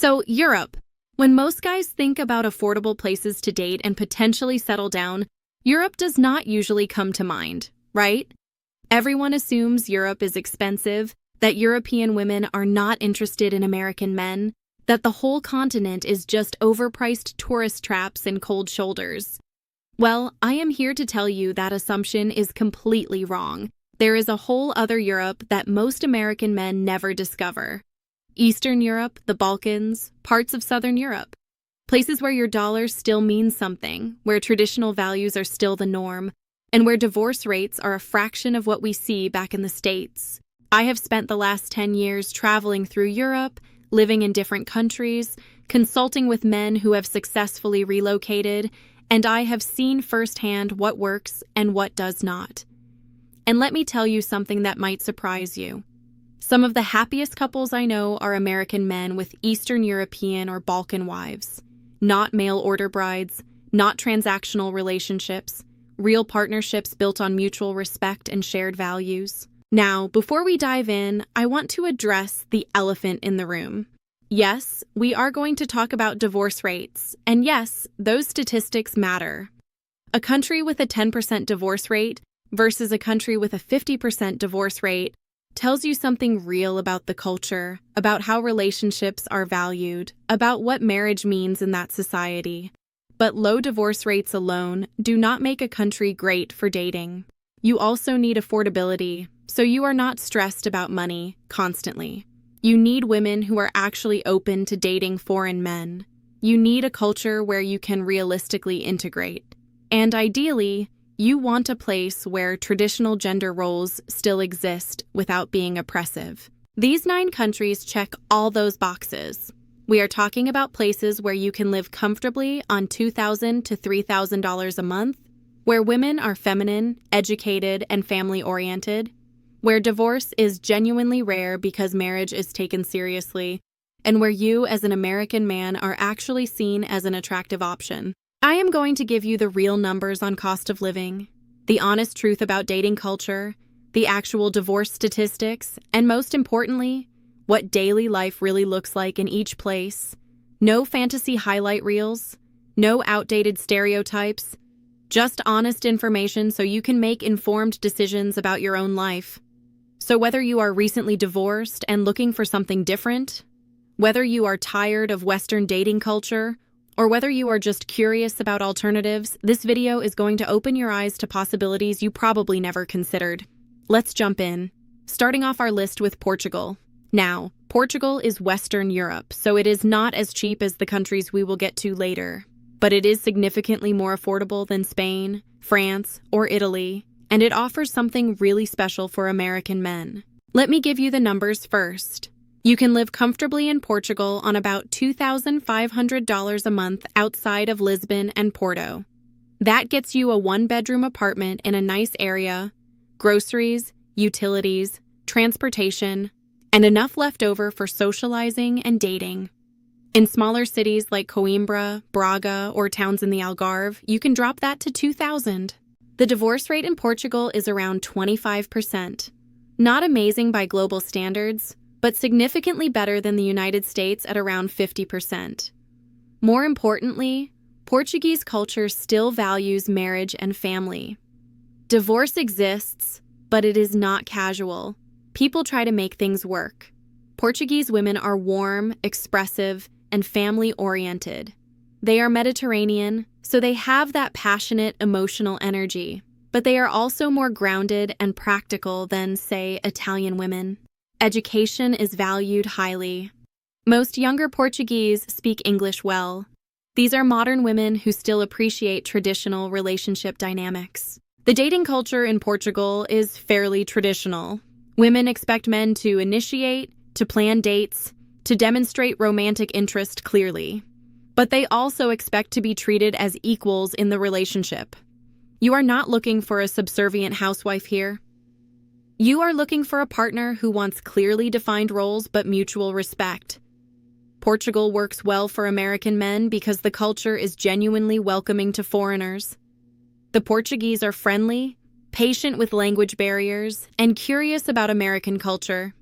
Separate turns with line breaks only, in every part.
So, Europe. When most guys think about affordable places to date and potentially settle down, Europe does not usually come to mind, right? Everyone assumes Europe is expensive, that European women are not interested in American men, that the whole continent is just overpriced tourist traps and cold shoulders. Well, I am here to tell you that assumption is completely wrong. There is a whole other Europe that most American men never discover. Eastern Europe, the Balkans, parts of Southern Europe. Places where your dollar still means something, where traditional values are still the norm, and where divorce rates are a fraction of what we see back in the States. I have spent the last 10 years traveling through Europe, living in different countries, consulting with men who have successfully relocated, and I have seen firsthand what works and what does not. And let me tell you something that might surprise you. Some of the happiest couples I know are American men with Eastern European or Balkan wives. Not mail-order brides, not transactional relationships, real partnerships built on mutual respect and shared values. Now, before we dive in, I want to address the elephant in the room. Yes, we are going to talk about divorce rates, and yes, those statistics matter. A country with a 10% divorce rate versus a country with a 50% divorce rate tells you something real about the culture, about how relationships are valued, about what marriage means in that society. But low divorce rates alone do not make a country great for dating. You also need affordability, so you are not stressed about money constantly. You need women who are actually open to dating foreign men. You need a culture where you can realistically integrate. And ideally, you want a place where traditional gender roles still exist without being oppressive. These 9 countries check all those boxes. We are talking about places where you can live comfortably on $2,000 to $3,000 a month, where women are feminine, educated, and family-oriented, where divorce is genuinely rare because marriage is taken seriously, and where you as an American man are actually seen as an attractive option. I am going to give you the real numbers on cost of living, the honest truth about dating culture, the actual divorce statistics, and most importantly, what daily life really looks like in each place. No fantasy highlight reels, no outdated stereotypes, just honest information so you can make informed decisions about your own life. So whether you are recently divorced and looking for something different, whether you are tired of Western dating culture, or whether you are just curious about alternatives, this video is going to open your eyes to possibilities you probably never considered. Let's jump in. Starting off our list with Portugal. Now, Portugal is Western Europe, so it is not as cheap as the countries we will get to later. But it is significantly more affordable than Spain, France, or Italy, and it offers something really special for American men. Let me give you the numbers first. You can live comfortably in Portugal on about $2,500 a month outside of Lisbon and Porto. That gets you a 1-bedroom apartment in a nice area, groceries, utilities, transportation, and enough left over for socializing and dating. In smaller cities like Coimbra, Braga, or towns in the Algarve, you can drop that to $2,000. The divorce rate in Portugal is around 25%. Not amazing by global standards, but significantly better than the United States at around 50%. More importantly, Portuguese culture still values marriage and family. Divorce exists, but it is not casual. People try to make things work. Portuguese women are warm, expressive, and family-oriented. They are Mediterranean, so they have that passionate, emotional energy, but they are also more grounded and practical than, say, Italian women. Education is valued highly. Most younger Portuguese speak English well. These are modern women who still appreciate traditional relationship dynamics. The dating culture in Portugal is fairly traditional. Women expect men to initiate, to plan dates, to demonstrate romantic interest clearly. But they also expect to be treated as equals in the relationship. You are not looking for a subservient housewife here. You are looking for a partner who wants clearly defined roles but mutual respect. Portugal works well for American men because the culture is genuinely welcoming to foreigners. The Portuguese are friendly, patient with language barriers, and curious about American culture.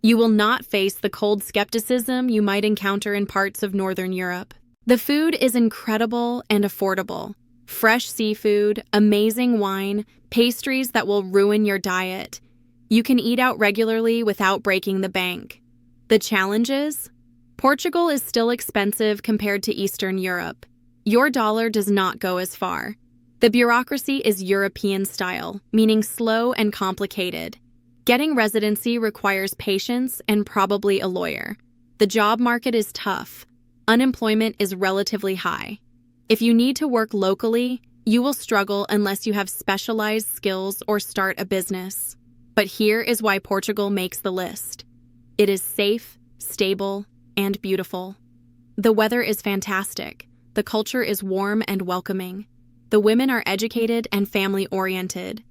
You will not face the cold skepticism you might encounter in parts of Northern Europe. The food is incredible and affordable. Fresh seafood, amazing wine, pastries that will ruin your diet. You can eat out regularly without breaking the bank. The challenges? Portugal is still expensive compared to Eastern Europe. Your dollar does not go as far. The bureaucracy is European style, meaning slow and complicated. Getting residency requires patience and probably a lawyer. The job market is tough. Unemployment is relatively high. If you need to work locally, you will struggle unless you have specialized skills or start a business. But here is why Portugal makes the list. It is safe, stable, and beautiful. The weather is fantastic. The culture is warm and welcoming. The women are educated and family-oriented.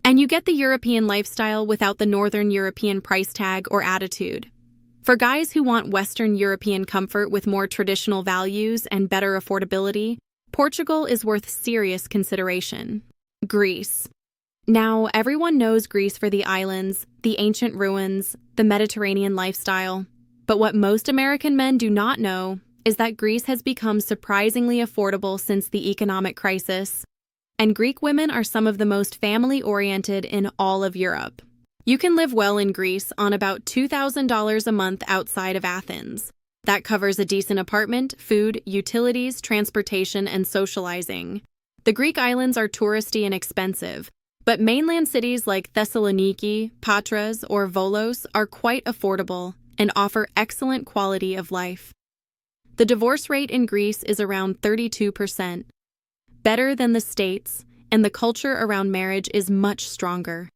And you get the European lifestyle without the Northern European price tag or attitude. For guys who want Western European comfort with more traditional values and better affordability, Portugal is worth serious consideration. Greece. Now, everyone knows Greece for the islands, the ancient ruins, the Mediterranean lifestyle. But what most American men do not know is that Greece has become surprisingly affordable since the economic crisis. And Greek women are some of the most family-oriented in all of Europe. You can live well in Greece on about $2,000 a month outside of Athens. That covers a decent apartment, food, utilities, transportation, and socializing. The Greek islands are touristy and expensive, but mainland cities like Thessaloniki, Patras, or Volos are quite affordable and offer excellent quality of life. The divorce rate in Greece is around 32%. Better than the States, and the culture around marriage is much stronger.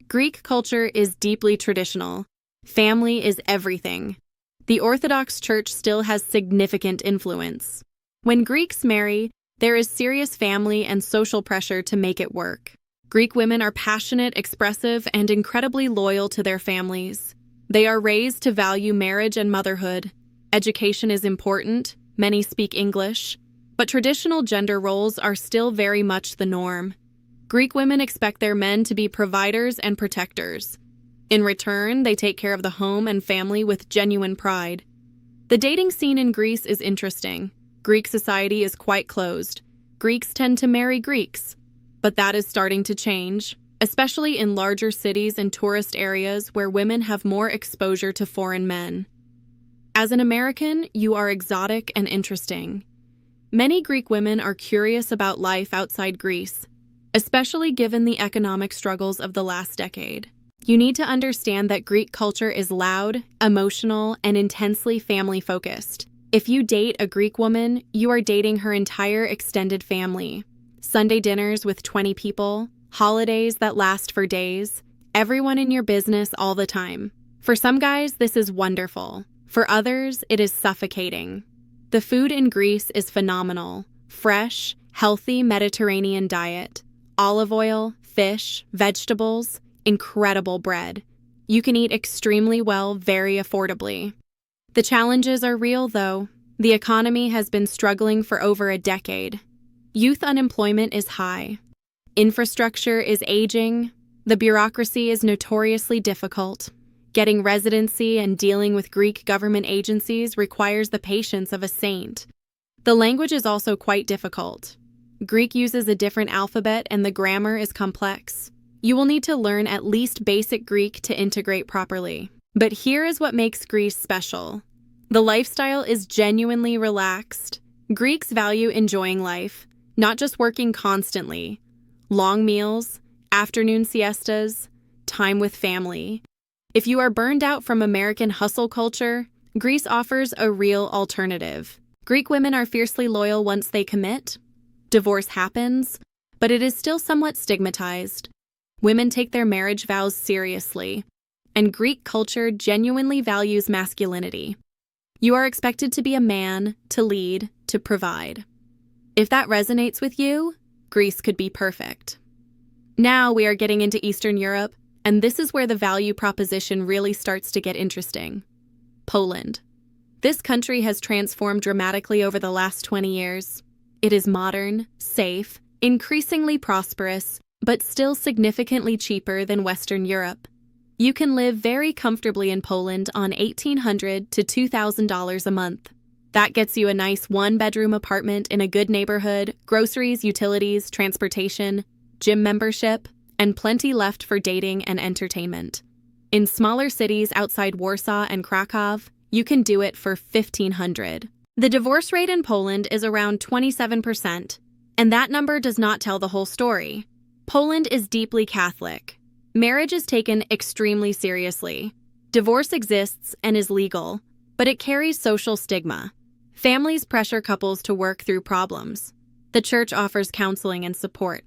Greek culture is deeply traditional. Family is everything. The Orthodox Church still has significant influence. When Greeks marry, there is serious family and social pressure to make it work. Greek women are passionate, expressive, and incredibly loyal to their families. They are raised to value marriage and motherhood. Education is important. Many speak English. But traditional gender roles are still very much the norm. Greek women expect their men to be providers and protectors. In return, they take care of the home and family with genuine pride. The dating scene in Greece is interesting. Greek society is quite closed. Greeks tend to marry Greeks. But that is starting to change, especially in larger cities and tourist areas where women have more exposure to foreign men. As an American, you are exotic and interesting. Many Greek women are curious about life outside Greece, especially given the economic struggles of the last decade. You need to understand that Greek culture is loud, emotional, and intensely family-focused. If you date a Greek woman, you are dating her entire extended family. Sunday dinners with 20 people, holidays that last for days, everyone in your business all the time. For some guys, this is wonderful. For others, it is suffocating. The food in Greece is phenomenal. Fresh, healthy Mediterranean diet. Olive oil, fish, vegetables, incredible bread. You can eat extremely well very affordably. The challenges are real, though. The economy has been struggling for over a decade. Youth unemployment is high. Infrastructure is aging. The bureaucracy is notoriously difficult. Getting residency and dealing with Greek government agencies requires the patience of a saint. The language is also quite difficult. Greek uses a different alphabet and the grammar is complex. You will need to learn at least basic Greek to integrate properly. But here is what makes Greece special. The lifestyle is genuinely relaxed. Greeks value enjoying life, not just working constantly. Long meals, afternoon siestas, time with family. If you are burned out from American hustle culture, Greece offers a real alternative. Greek women are fiercely loyal once they commit. Divorce happens, but it is still somewhat stigmatized. Women take their marriage vows seriously, and Greek culture genuinely values masculinity. You are expected to be a man, to lead, to provide. If that resonates with you, Greece could be perfect. Now we are getting into Eastern Europe, and this is where the value proposition really starts to get interesting. Poland. This country has transformed dramatically over the last 20 years. It is modern, safe, increasingly prosperous, but still significantly cheaper than Western Europe. You can live very comfortably in Poland on $1,800 to $2,000 a month. That gets you a nice one-bedroom apartment in a good neighborhood, groceries, utilities, transportation, gym membership, and plenty left for dating and entertainment. In smaller cities outside Warsaw and Krakow, you can do it for $1,500. The divorce rate in Poland is around 27%, and that number does not tell the whole story. Poland is deeply Catholic. Marriage is taken extremely seriously. Divorce exists and is legal, but it carries social stigma. Families pressure couples to work through problems. The church offers counseling and support.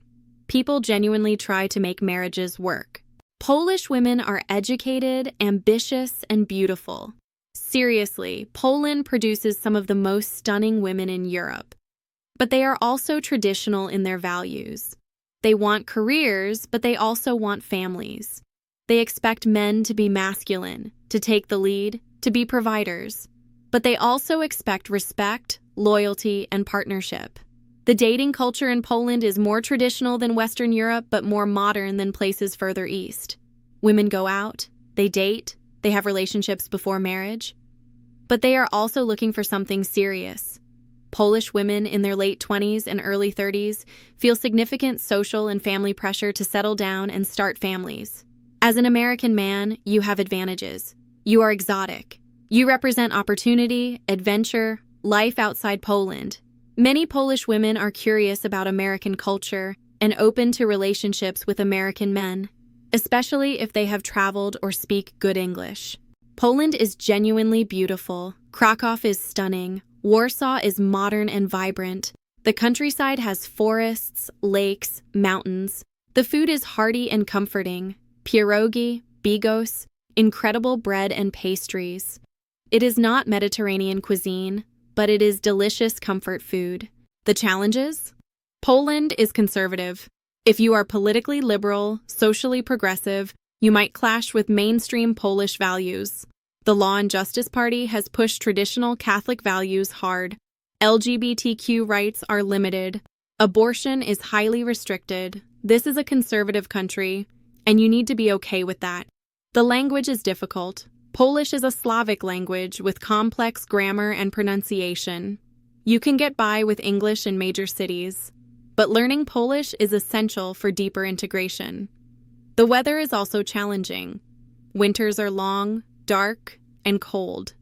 People genuinely try to make marriages work. Polish women are educated, ambitious, and beautiful. Seriously, Poland produces some of the most stunning women in Europe. But they are also traditional in their values. They want careers, but they also want families. They expect men to be masculine, to take the lead, to be providers. But they also expect respect, loyalty, and partnership. The dating culture in Poland is more traditional than Western Europe, but more modern than places further east. Women go out, they date, they have relationships before marriage. But they are also looking for something serious. Polish women in their late 20s and early 30s feel significant social and family pressure to settle down and start families. As an American man, you have advantages. You are exotic. You represent opportunity, adventure, life outside Poland. Many Polish women are curious about American culture and open to relationships with American men, especially if they have traveled or speak good English. Poland is genuinely beautiful. Krakow is stunning. Warsaw is modern and vibrant. The countryside has forests, lakes, mountains. The food is hearty and comforting. Pierogi, bigos, incredible bread and pastries. It is not Mediterranean cuisine, but it is delicious comfort food. The challenges? Poland is conservative. If you are politically liberal, socially progressive, you might clash with mainstream Polish values. The Law and Justice Party has pushed traditional Catholic values hard. LGBTQ rights are limited. Abortion is highly restricted. This is a conservative country, and you need to be okay with that. The language is difficult. Polish is a Slavic language with complex grammar and pronunciation. You can get by with English in major cities, but learning Polish is essential for deeper integration. The weather is also challenging. Winters are long, dark, and cold.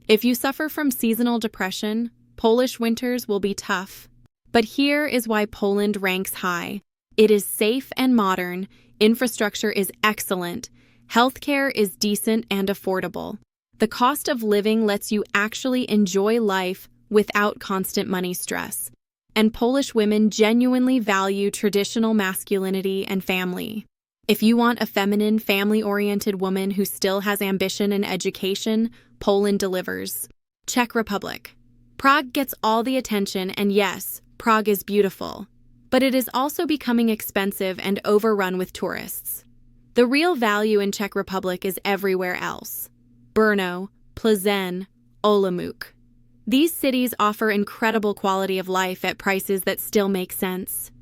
If you suffer from seasonal depression, Polish winters will be tough. But here is why Poland ranks high. It is safe and modern, infrastructure is excellent, healthcare is decent and affordable. The cost of living lets you actually enjoy life without constant money stress. And Polish women genuinely value traditional masculinity and family. If you want a feminine, family-oriented woman who still has ambition and education, Poland delivers. Czech Republic. Prague gets all the attention, and yes, Prague is beautiful. But it is also becoming expensive and overrun with tourists. The real value in Czech Republic is everywhere else. Brno, Plzeň, Olomouc. These cities offer incredible quality of life at prices that still make sense.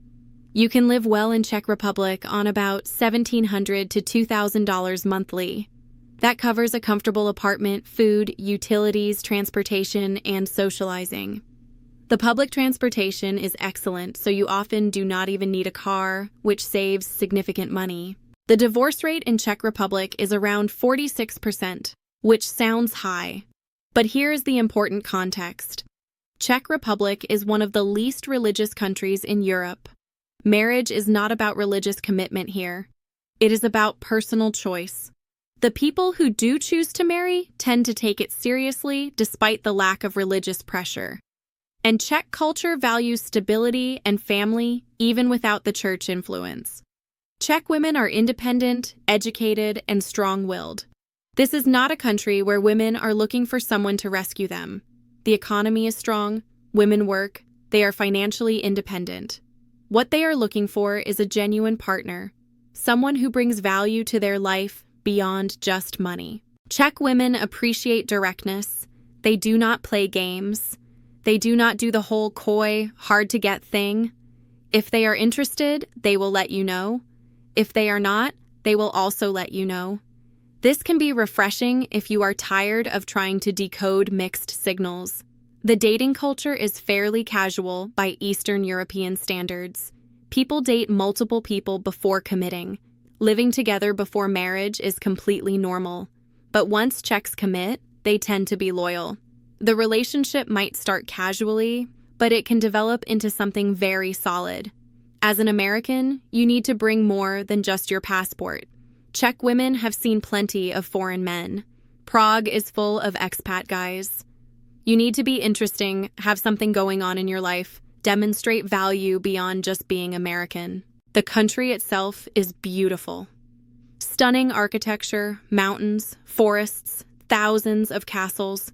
You can live well in Czech Republic on about $1,700 to $2,000 monthly. That covers a comfortable apartment, food, utilities, transportation, and socializing. The public transportation is excellent, so you often do not even need a car, which saves significant money. The divorce rate in Czech Republic is around 46%, which sounds high. But here is the important context. Czech Republic is one of the least religious countries in Europe. Marriage is not about religious commitment here. It is about personal choice. The people who do choose to marry tend to take it seriously despite the lack of religious pressure. And Czech culture values stability and family even without the church influence. Czech women are independent, educated, and strong-willed. This is not a country where women are looking for someone to rescue them. The economy is strong, women work, they are financially independent. What they are looking for is a genuine partner, someone who brings value to their life beyond just money. Czech women appreciate directness. They do not play games. They do not do the whole coy, hard-to-get thing. If they are interested, they will let you know. If they are not, they will also let you know. This can be refreshing if you are tired of trying to decode mixed signals. The dating culture is fairly casual by Eastern European standards. People date multiple people before committing. Living together before marriage is completely normal. But once Czechs commit, they tend to be loyal. The relationship might start casually, but it can develop into something very solid. As an American, you need to bring more than just your passport. Czech women have seen plenty of foreign men. Prague is full of expat guys. You need to be interesting, have something going on in your life, demonstrate value beyond just being American. The country itself is beautiful. Stunning architecture, mountains, forests, thousands of castles.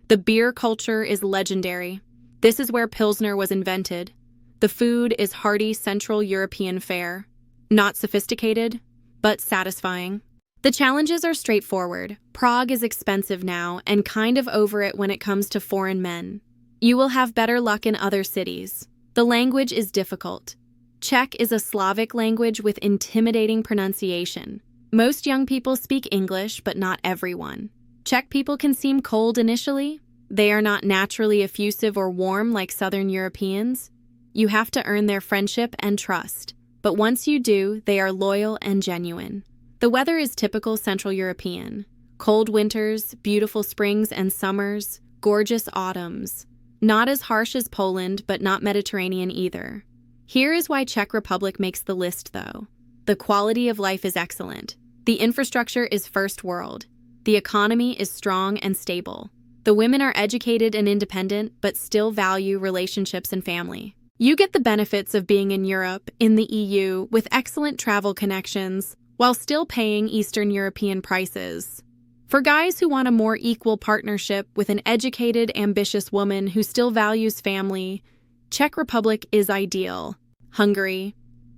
The beer culture is legendary. This is where Pilsner was invented. The food is hearty Central European fare. Not sophisticated, but satisfying. The challenges are straightforward. Prague is expensive now and kind of over it when it comes to foreign men. You will have better luck in other cities. The language is difficult. Czech is a Slavic language with intimidating pronunciation. Most young people speak English, but not everyone. Czech people can seem cold initially. They are not naturally effusive or warm like Southern Europeans. You have to earn their friendship and trust. But once you do, they are loyal and genuine. The weather is typical Central European. Cold winters, beautiful springs and summers, gorgeous autumns. Not as harsh as Poland, but not Mediterranean either. Here is why Czech Republic makes the list, though. The quality of life is excellent. The infrastructure is first world. The economy is strong and stable. The women are educated and independent, but still value relationships and family. You get the benefits of being in Europe, in the EU, with excellent travel connections, while still paying Eastern European prices. For guys who want a more equal partnership with an educated, ambitious woman who still values family, Czech Republic is ideal. Hungary.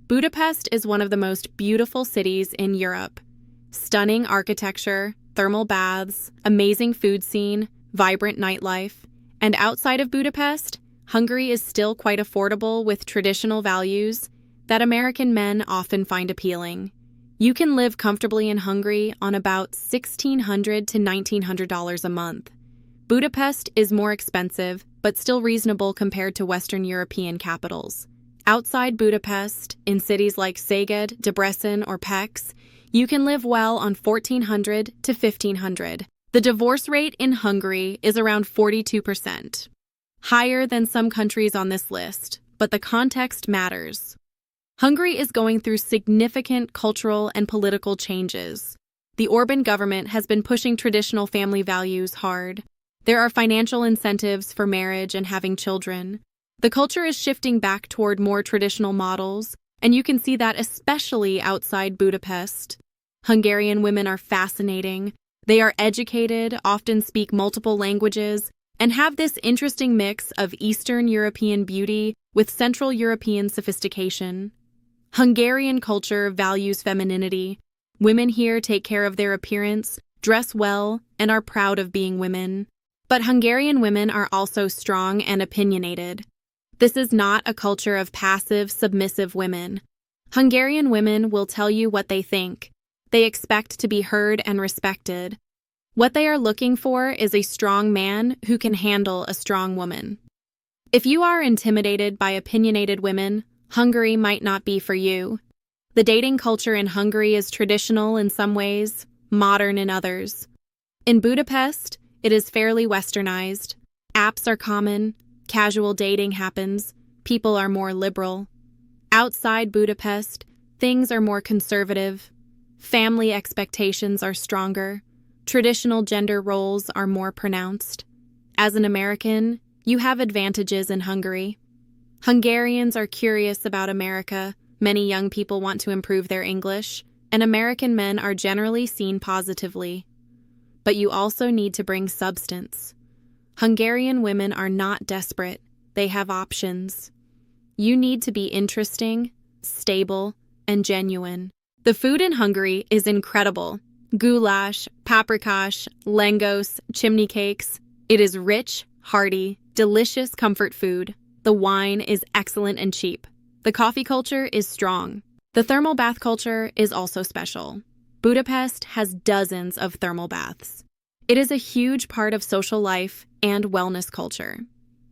Budapest is one of the most beautiful cities in Europe. Stunning architecture, thermal baths, amazing food scene, vibrant nightlife. And outside of Budapest, Hungary is still quite affordable with traditional values that American men often find appealing. You can live comfortably in Hungary on about $1,600 to $1,900 a month. Budapest is more expensive, but still reasonable compared to Western European capitals. Outside Budapest, in cities like Szeged, Debrecen, or Pécs, you can live well on $1,400 to $1,500. The divorce rate in Hungary is around 42%. Higher than some countries on this list, but the context matters. Hungary is going through significant cultural and political changes. The Orbán government has been pushing traditional family values hard. There are financial incentives for marriage and having children. The culture is shifting back toward more traditional models, and you can see that especially outside Budapest. Hungarian women are fascinating. They are educated, often speak multiple languages, and have this interesting mix of Eastern European beauty with Central European sophistication. Hungarian culture values femininity. Women here take care of their appearance, dress well, and are proud of being women. But Hungarian women are also strong and opinionated. This is not a culture of passive, submissive women. Hungarian women will tell you what they think. They expect to be heard and respected. What they are looking for is a strong man who can handle a strong woman. If you are intimidated by opinionated women, Hungary might not be for you. The dating culture in Hungary is traditional in some ways, modern in others. In Budapest, it is fairly westernized. Apps are common, casual dating happens, people are more liberal. Outside Budapest, things are more conservative. Family expectations are stronger. Traditional gender roles are more pronounced. As an American, you have advantages in Hungary. Hungarians are curious about America. Many young people want to improve their English, and American men are generally seen positively. But you also need to bring substance. Hungarian women are not desperate. They have options. You need to be interesting, stable, and genuine. The food in Hungary is incredible. Goulash, paprikash, langos, chimney cakes. It is rich, hearty, delicious comfort food. The wine is excellent and cheap. The coffee culture is strong. The thermal bath culture is also special. Budapest has dozens of thermal baths. It is a huge part of social life and wellness culture.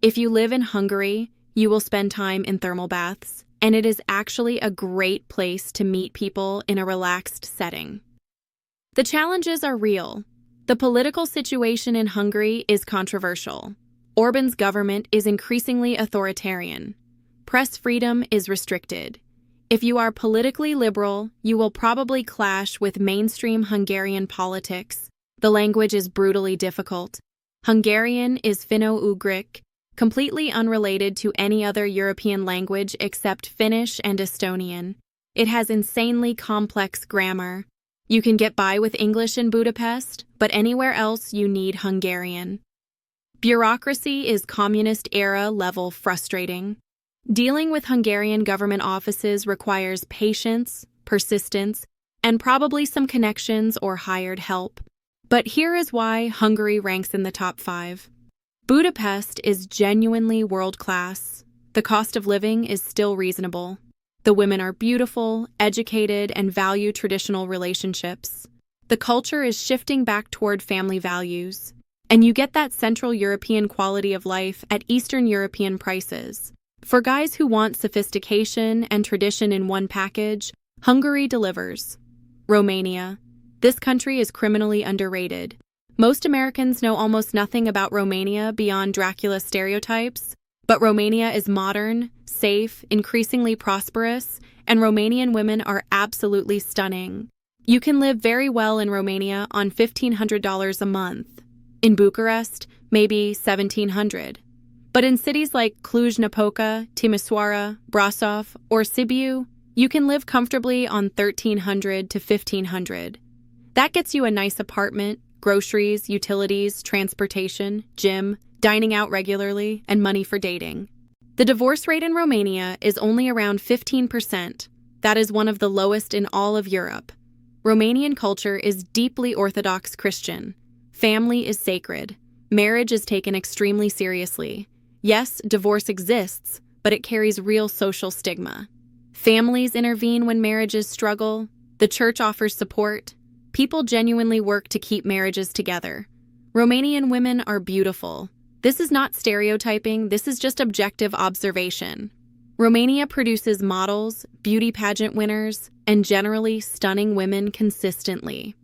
If you live in Hungary, you will spend time in thermal baths, and it is actually a great place to meet people in a relaxed setting. The challenges are real. The political situation in Hungary is controversial. Orban's government is increasingly authoritarian. Press freedom is restricted. If you are politically liberal, you will probably clash with mainstream Hungarian politics. The language is brutally difficult. Hungarian is Finno-Ugric, completely unrelated to any other European language except Finnish and Estonian. It has insanely complex grammar. You can get by with English in Budapest, but anywhere else you need Hungarian. Bureaucracy is communist-era level frustrating. Dealing with Hungarian government offices requires patience, persistence, and probably some connections or hired help. But here is why Hungary ranks in the top 5. Budapest is genuinely world-class. The cost of living is still reasonable. The women are beautiful, educated, and value traditional relationships. The culture is shifting back toward family values. And you get that Central European quality of life at Eastern European prices. For guys who want sophistication and tradition in one package, Hungary delivers. Romania. This country is criminally underrated. Most Americans know almost nothing about Romania beyond Dracula stereotypes, but Romania is modern, safe, increasingly prosperous, and Romanian women are absolutely stunning. You can live very well in Romania on $1,500 a month. In Bucharest, maybe $1,700. But in cities like Cluj-Napoca, Timisoara, Brasov, or Sibiu, you can live comfortably on $1,300 to $1,500. That gets you a nice apartment, groceries, utilities, transportation, gym, dining out regularly, and money for dating. The divorce rate in Romania is only around 15%. That is one of the lowest in all of Europe. Romanian culture is deeply Orthodox Christian. Family is sacred. Marriage is taken extremely seriously. Yes, divorce exists, but it carries real social stigma. Families intervene when marriages struggle. The church offers support. People genuinely work to keep marriages together. Romanian women are beautiful. This is not stereotyping, this is just objective observation. Romania produces models, beauty pageant winners, and generally stunning women consistently.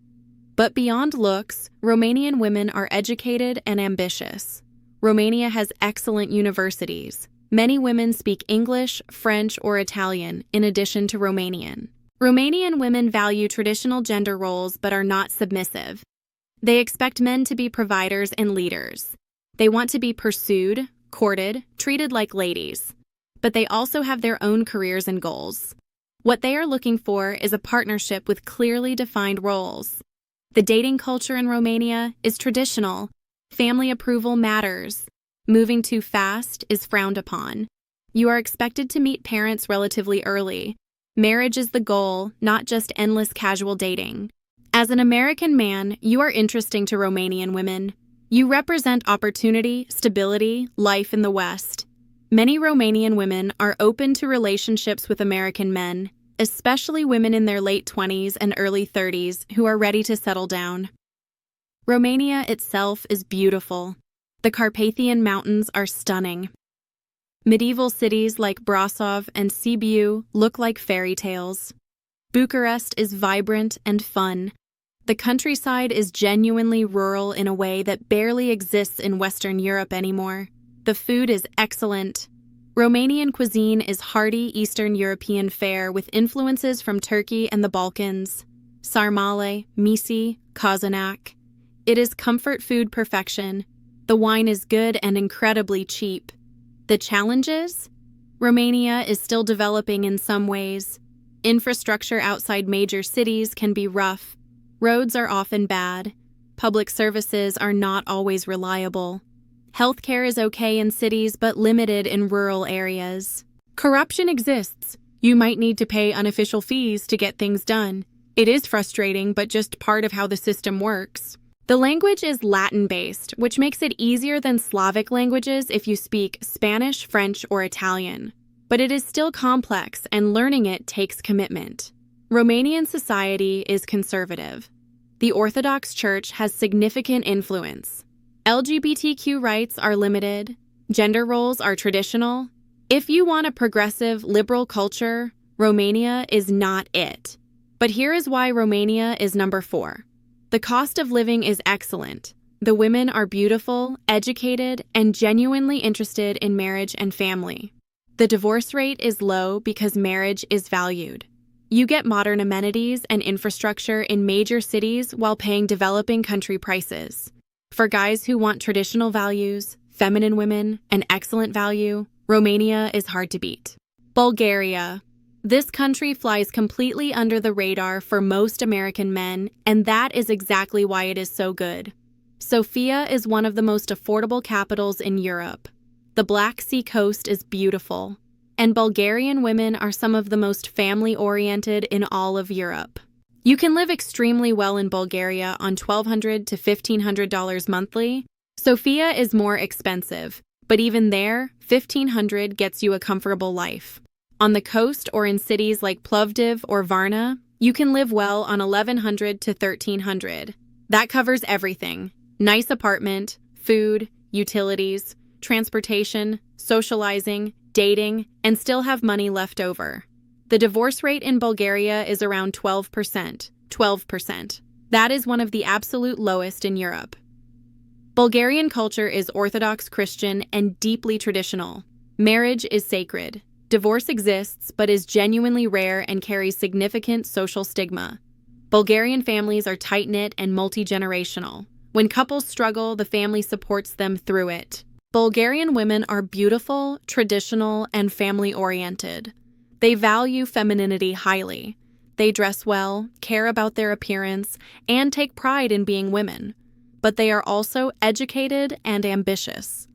But beyond looks, Romanian women are educated and ambitious. Romania has excellent universities. Many women speak English, French, or Italian, in addition to Romanian. Romanian women value traditional gender roles but are not submissive. They expect men to be providers and leaders. They want to be pursued, courted, treated like ladies. But they also have their own careers and goals. What they are looking for is a partnership with clearly defined roles. The dating culture in Romania is traditional. Family approval matters. Moving too fast is frowned upon. You are expected to meet parents relatively early. Marriage is the goal, not just endless casual dating. As an American man, you are interesting to Romanian women. You represent opportunity, stability, life in the West. Many Romanian women are open to relationships with American men, especially women in their late 20s and early 30s who are ready to settle down. Romania itself is beautiful. The Carpathian Mountains are stunning. Medieval cities like Brasov and Sibiu look like fairy tales. Bucharest is vibrant and fun. The countryside is genuinely rural in a way that barely exists in Western Europe anymore. The food is excellent. Romanian cuisine is hearty Eastern European fare with influences from Turkey and the Balkans. Sarmale, misi, kazanak. It is comfort food perfection. The wine is good and incredibly cheap. The challenges? Romania is still developing in some ways. Infrastructure outside major cities can be rough. Roads are often bad. Public services are not always reliable. Healthcare is okay in cities but limited in rural areas. Corruption exists. You might need to pay unofficial fees to get things done. It is frustrating, but just part of how the system works. The language is Latin-based, which makes it easier than Slavic languages if you speak Spanish, French, or Italian. But it is still complex, and learning it takes commitment. Romanian society is conservative. The Orthodox Church has significant influence. LGBTQ rights are limited. Gender roles are traditional. If you want a progressive, liberal culture, Romania is not it. But here is why Romania is number 4. The cost of living is excellent. The women are beautiful, educated, and genuinely interested in marriage and family. The divorce rate is low because marriage is valued. You get modern amenities and infrastructure in major cities while paying developing country prices. For guys who want traditional values, feminine women, and excellent value, Romania is hard to beat. Bulgaria. This country flies completely under the radar for most American men, and that is exactly why it is so good. Sofia is one of the most affordable capitals in Europe. The Black Sea coast is beautiful, and Bulgarian women are some of the most family-oriented in all of Europe. You can live extremely well in Bulgaria on $1,200 to $1,500 monthly. Sofia is more expensive, but even there, $1,500 gets you a comfortable life. On the coast or in cities like Plovdiv or Varna, you can live well on $1,100 to $1,300. That covers everything: nice apartment, food, utilities, transportation, socializing, dating, and still have money left over. The divorce rate in Bulgaria is around 12%. 12%. That is one of the absolute lowest in Europe. Bulgarian culture is Orthodox Christian and deeply traditional. Marriage is sacred. Divorce exists but is genuinely rare and carries significant social stigma. Bulgarian families are tight-knit and multi-generational. When couples struggle, the family supports them through it. Bulgarian women are beautiful, traditional, and family-oriented. They value femininity highly. They dress well, care about their appearance, and take pride in being women. But they are also educated and ambitious.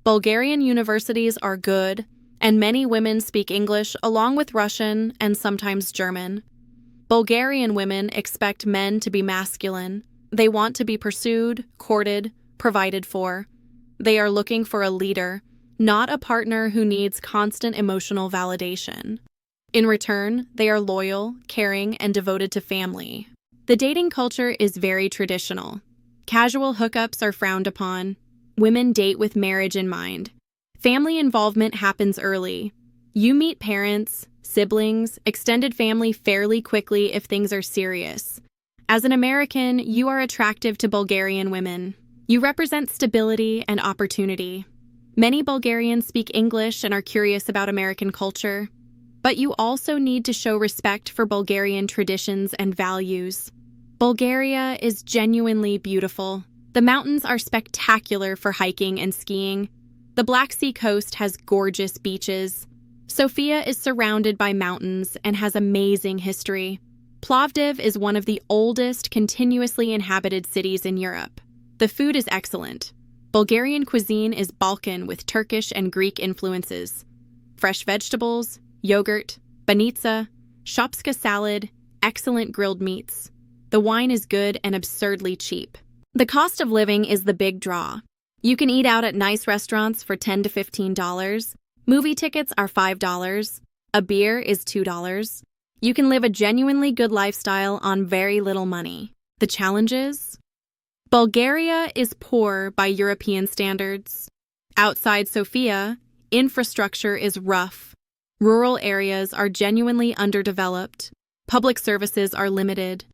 Bulgarian universities are good, and many women speak English along with Russian and sometimes German. Bulgarian women expect men to be masculine. They want to be pursued, courted, provided for. They are looking for a leader, not a partner who needs constant emotional validation. In return, they are loyal, caring, and devoted to family. The dating culture is very traditional. Casual hookups are frowned upon. Women date with marriage in mind. Family involvement happens early. You meet parents, siblings, extended family fairly quickly if things are serious. As an American, you are attractive to Bulgarian women. You represent stability and opportunity. Many Bulgarians speak English and are curious about American culture. But you also need to show respect for Bulgarian traditions and values. Bulgaria is genuinely beautiful. The mountains are spectacular for hiking and skiing. The Black Sea coast has gorgeous beaches. Sofia is surrounded by mountains and has amazing history. Plovdiv is one of the oldest continuously inhabited cities in Europe. The food is excellent. Bulgarian cuisine is Balkan with Turkish and Greek influences. Fresh vegetables, yogurt, banitsa, shopska salad, excellent grilled meats. The wine is good and absurdly cheap. The cost of living is the big draw. You can eat out at nice restaurants for $10 to $15. Movie tickets are $5. A beer is $2. You can live a genuinely good lifestyle on very little money. The challenges? Bulgaria is poor by European standards. Outside Sofia, infrastructure is rough. Rural areas are genuinely underdeveloped. Public services are limited.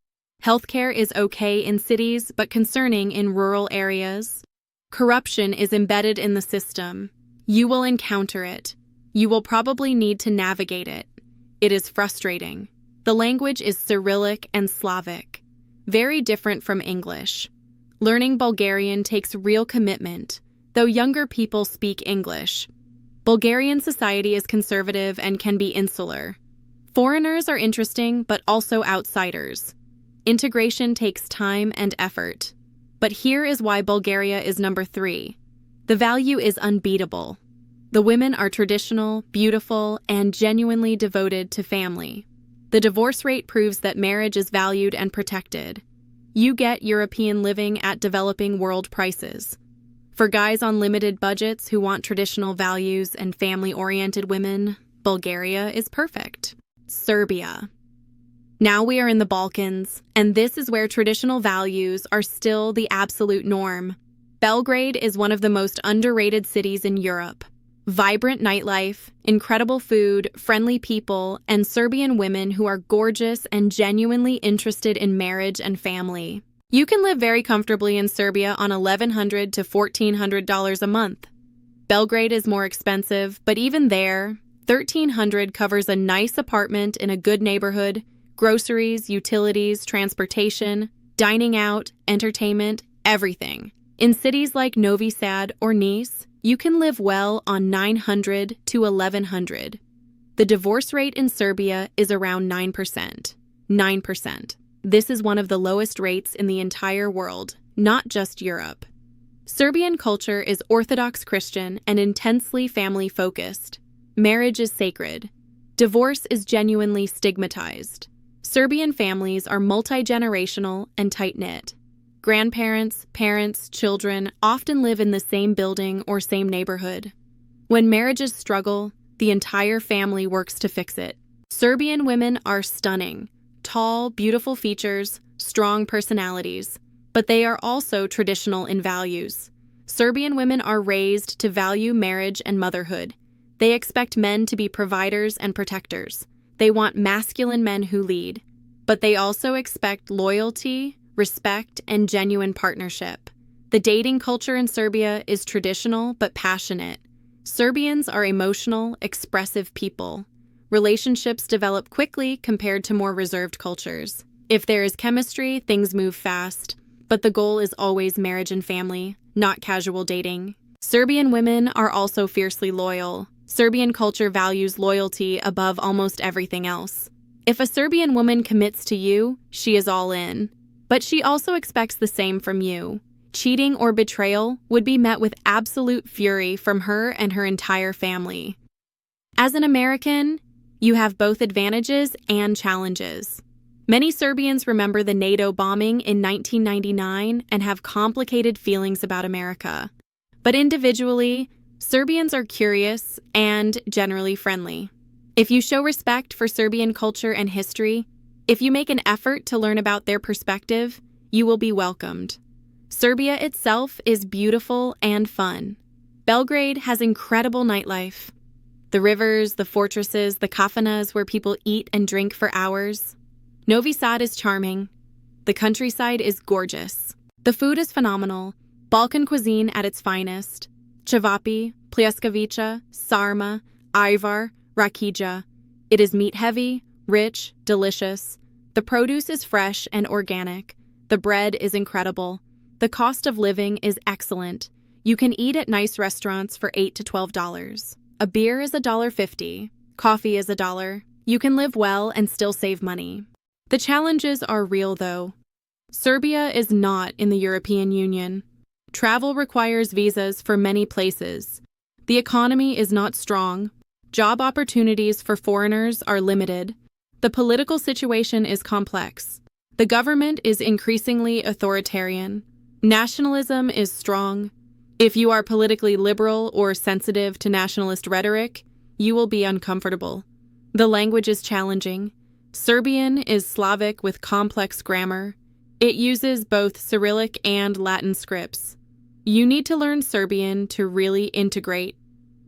Healthcare is okay in cities but concerning in rural areas. Corruption is embedded in the system. You will encounter it. You will probably need to navigate it. It is frustrating. The language is Cyrillic and Slavic, very different from English. Learning Bulgarian takes real commitment, though younger people speak English. Bulgarian society is conservative and can be insular. Foreigners are interesting, but also outsiders. Integration takes time and effort. But here is why Bulgaria is number 3. The value is unbeatable. The women are traditional, beautiful, and genuinely devoted to family. The divorce rate proves that marriage is valued and protected. You get European living at developing world prices. For guys on limited budgets who want traditional values and family-oriented women, Bulgaria is perfect. Serbia. Now we are in the Balkans, and this is where traditional values are still the absolute norm. Belgrade is one of the most underrated cities in Europe. Vibrant nightlife, incredible food, friendly people, and Serbian women who are gorgeous and genuinely interested in marriage and family. You can live very comfortably in Serbia on $1,100 to $1,400 a month. Belgrade is more expensive, but even there, $1,300 covers a nice apartment in a good neighborhood, groceries, utilities, transportation, dining out, entertainment, everything. In cities like Novi Sad or Nice, you can live well on $900 to $1,100. The divorce rate in Serbia is around 9%. 9%. This is one of the lowest rates in the entire world, not just Europe. Serbian culture is Orthodox Christian and intensely family-focused. Marriage is sacred. Divorce is genuinely stigmatized. Serbian families are multi-generational and tight-knit. Grandparents, parents, children often live in the same building or same neighborhood. When marriages struggle, the entire family works to fix it. Serbian women are stunning. Tall, beautiful features, strong personalities. But they are also traditional in values. Serbian women are raised to value marriage and motherhood. They expect men to be providers and protectors. They want masculine men who lead. But they also expect loyalty, respect, and genuine partnership. The dating culture in Serbia is traditional but passionate. Serbians are emotional, expressive people. Relationships develop quickly compared to more reserved cultures. If there is chemistry, things move fast. But the goal is always marriage and family, not casual dating. Serbian women are also fiercely loyal. Serbian culture values loyalty above almost everything else. If a Serbian woman commits to you, she is all in. But she also expects the same from you. Cheating or betrayal would be met with absolute fury from her and her entire family. As an American, you have both advantages and challenges. Many Serbians remember the NATO bombing in 1999 and have complicated feelings about America. But individually, Serbians are curious and generally friendly. If you show respect for Serbian culture and history, if you make an effort to learn about their perspective, you will be welcomed. Serbia itself is beautiful and fun. Belgrade has incredible nightlife. The rivers, the fortresses, the kafanas where people eat and drink for hours. Novi Sad is charming. The countryside is gorgeous. The food is phenomenal. Balkan cuisine at its finest. Cevapi, pljeskavica, sarma, ajvar, rakija. It is meat-heavy, rich, delicious. The produce is fresh and organic. The bread is incredible. The cost of living is excellent. You can eat at nice restaurants for $8 to $12. A beer is $1.50. Coffee is $1. You can live well and still save money. The challenges are real, though. Serbia is not in the European Union. Travel requires visas for many places. The economy is not strong. Job opportunities for foreigners are limited. The political situation is complex. The government is increasingly authoritarian. Nationalism is strong. If you are politically liberal or sensitive to nationalist rhetoric, you will be uncomfortable. The language is challenging. Serbian is Slavic with complex grammar. It uses both Cyrillic and Latin scripts. You need to learn Serbian to really integrate.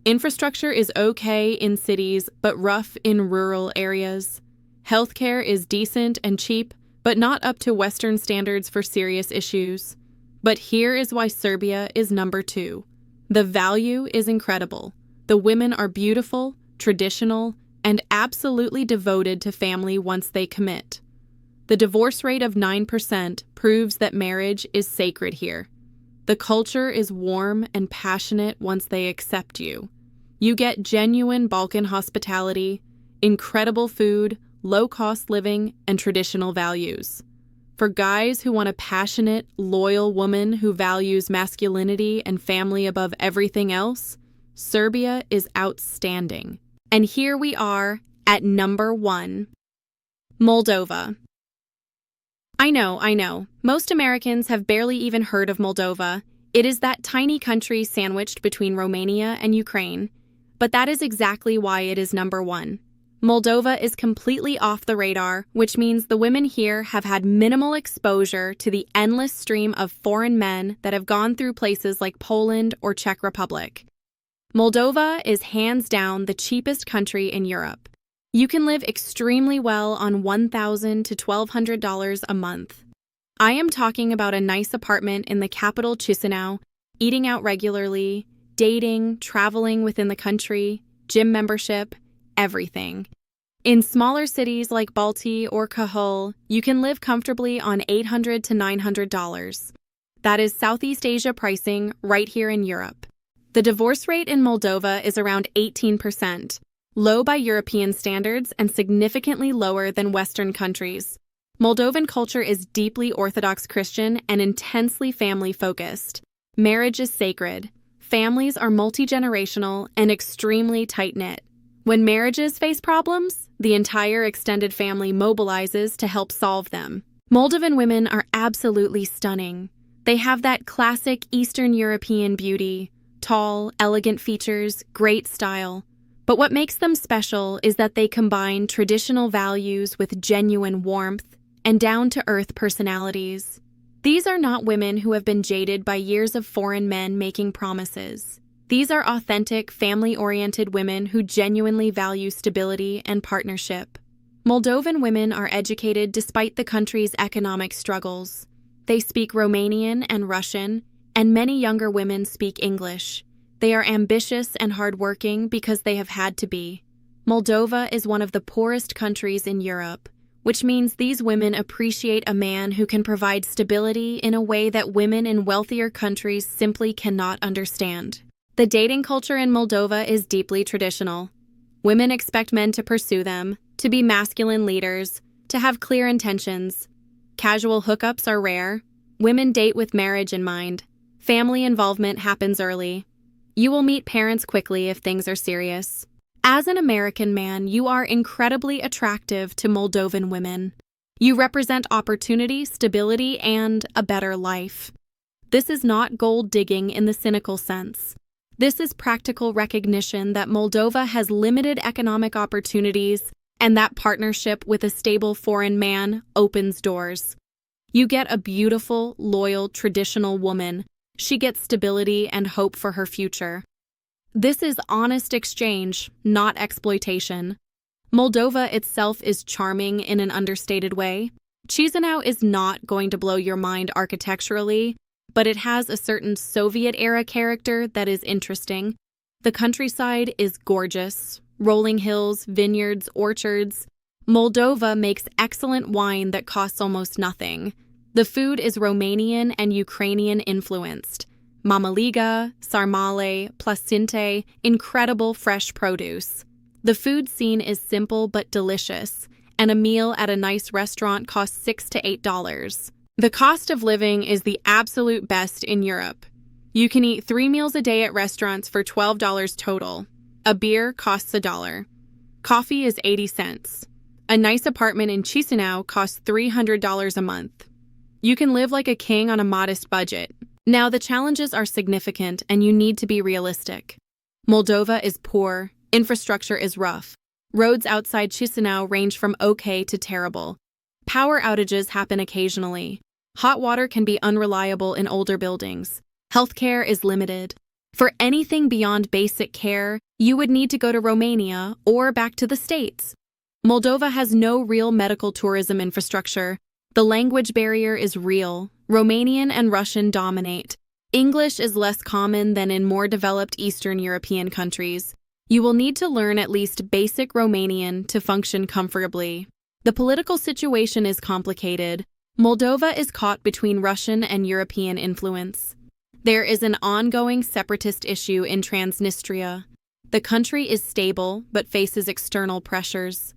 Infrastructure is okay in cities, but rough in rural areas. Healthcare is decent and cheap, but not up to Western standards for serious issues. But here is why Serbia is number 2. The value is incredible. The women are beautiful, traditional, and absolutely devoted to family once they commit. The divorce rate of 9% proves that marriage is sacred here. The culture is warm and passionate once they accept you. You get genuine Balkan hospitality, incredible food, low-cost living, and traditional values. For guys who want a passionate, loyal woman who values masculinity and family above everything else, Serbia is outstanding. And here we are at number 1. Moldova. I know. Most Americans have barely even heard of Moldova. It is that tiny country sandwiched between Romania and Ukraine. But that is exactly why it is number 1. Moldova is completely off the radar, which means the women here have had minimal exposure to the endless stream of foreign men that have gone through places like Poland or Czech Republic. Moldova is hands down the cheapest country in Europe. You can live extremely well on $1,000 to $1,200 a month. I am talking about a nice apartment in the capital Chisinau, eating out regularly, dating, traveling within the country, gym membership, everything. In smaller cities like Balti or Cahul, you can live comfortably on $800 to $900. That is Southeast Asia pricing right here in Europe. The divorce rate in Moldova is around 18%, low by European standards and significantly lower than Western countries. Moldovan culture is deeply Orthodox Christian and intensely family-focused. Marriage is sacred. Families are multi-generational and extremely tight-knit. When marriages face problems, the entire extended family mobilizes to help solve them. Moldovan women are absolutely stunning. They have that classic Eastern European beauty, tall, elegant features, great style. But what makes them special is that they combine traditional values with genuine warmth and down-to-earth personalities. These are not women who have been jaded by years of foreign men making promises. These are authentic, family-oriented women who genuinely value stability and partnership. Moldovan women are educated despite the country's economic struggles. They speak Romanian and Russian, and many younger women speak English. They are ambitious and hardworking because they have had to be. Moldova is one of the poorest countries in Europe, which means these women appreciate a man who can provide stability in a way that women in wealthier countries simply cannot understand. The dating culture in Moldova is deeply traditional. Women expect men to pursue them, to be masculine leaders, to have clear intentions. Casual hookups are rare. Women date with marriage in mind. Family involvement happens early. You will meet parents quickly if things are serious. As an American man, you are incredibly attractive to Moldovan women. You represent opportunity, stability, and a better life. This is not gold digging in the cynical sense. This is practical recognition that Moldova has limited economic opportunities and that partnership with a stable foreign man opens doors. You get a beautiful, loyal, traditional woman. She gets stability and hope for her future. This is honest exchange, not exploitation. Moldova itself is charming in an understated way. Chisinau is not going to blow your mind architecturally, but it has a certain Soviet-era character that is interesting. The countryside is gorgeous. Rolling hills, vineyards, orchards. Moldova makes excellent wine that costs almost nothing. The food is Romanian and Ukrainian influenced. Mamaliga, sarmale, placinte, incredible fresh produce. The food scene is simple but delicious, and a meal at a nice restaurant costs $6 to $8. The cost of living is the absolute best in Europe. You can eat 3 meals a day at restaurants for $12 total. A beer costs $1. Coffee is 80 cents. A nice apartment in Chisinau costs $300 a month. You can live like a king on a modest budget. Now, the challenges are significant and you need to be realistic. Moldova is poor, infrastructure is rough. Roads outside Chisinau range from okay to terrible. Power outages happen occasionally. Hot water can be unreliable in older buildings. Healthcare is limited. For anything beyond basic care, you would need to go to Romania or back to the States. Moldova has no real medical tourism infrastructure. The language barrier is real. Romanian and Russian dominate. English is less common than in more developed Eastern European countries. You will need to learn at least basic Romanian to function comfortably. The political situation is complicated. Moldova is caught between Russian and European influence. There is an ongoing separatist issue in Transnistria. The country is stable but faces external pressures.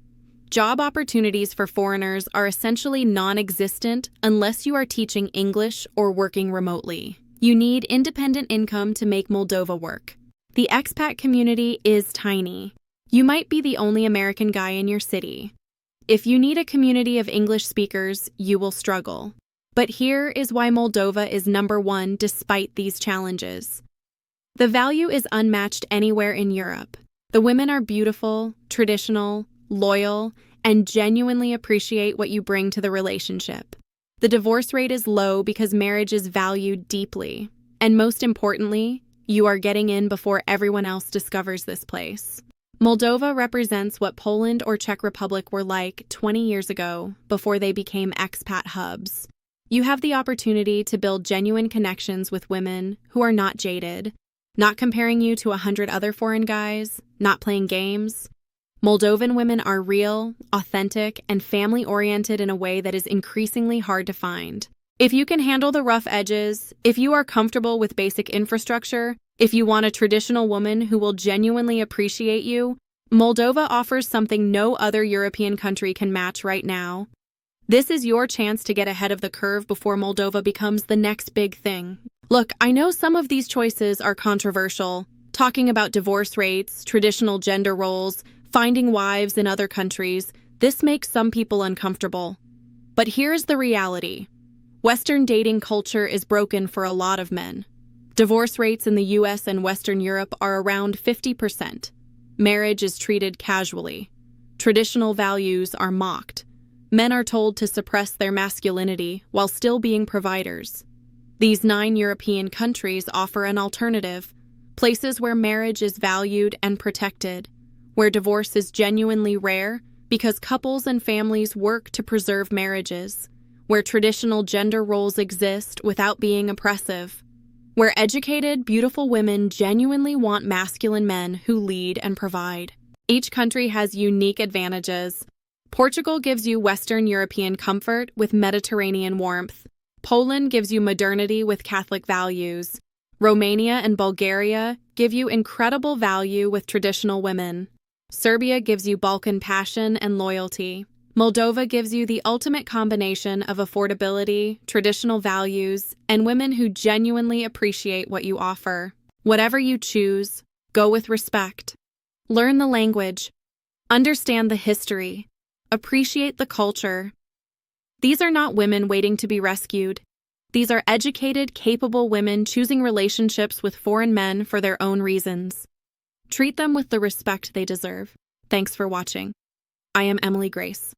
Job opportunities for foreigners are essentially non-existent unless you are teaching English or working remotely. You need independent income to make Moldova work. The expat community is tiny. You might be the only American guy in your city. If you need a community of English speakers, you will struggle. But here is why Moldova is #1 despite these challenges. The value is unmatched anywhere in Europe. The women are beautiful, traditional, loyal, and genuinely appreciate what you bring to the relationship. The divorce rate is low because marriage is valued deeply. And most importantly, you are getting in before everyone else discovers this place. Moldova represents what Poland or Czech Republic were like 20 years ago, before they became expat hubs. You have the opportunity to build genuine connections with women who are not jaded, not comparing you to 100 other foreign guys, not playing games. Moldovan women are real, authentic, and family-oriented in a way that is increasingly hard to find. If you can handle the rough edges, if you are comfortable with basic infrastructure, if you want a traditional woman who will genuinely appreciate you, Moldova offers something no other European country can match right now. This is your chance to get ahead of the curve before Moldova becomes the next big thing. Look, I know some of these choices are controversial, talking about divorce rates, traditional gender roles, finding wives in other countries. This makes some people uncomfortable. But here's the reality. Western dating culture is broken for a lot of men. Divorce rates in the US and Western Europe are around 50%. Marriage is treated casually. Traditional values are mocked. Men are told to suppress their masculinity while still being providers. These 9 European countries offer an alternative, places where marriage is valued and protected, where divorce is genuinely rare because couples and families work to preserve marriages, where traditional gender roles exist without being oppressive, where educated, beautiful women genuinely want masculine men who lead and provide. Each country has unique advantages. Portugal gives you Western European comfort with Mediterranean warmth. Poland gives you modernity with Catholic values. Romania and Bulgaria give you incredible value with traditional women. Serbia gives you Balkan passion and loyalty. Moldova gives you the ultimate combination of affordability, traditional values, and women who genuinely appreciate what you offer. Whatever you choose, go with respect. Learn the language. Understand the history. Appreciate the culture. These are not women waiting to be rescued. These are educated, capable women choosing relationships with foreign men for their own reasons. Treat them with the respect they deserve. Thanks for watching. I am Emily Grace.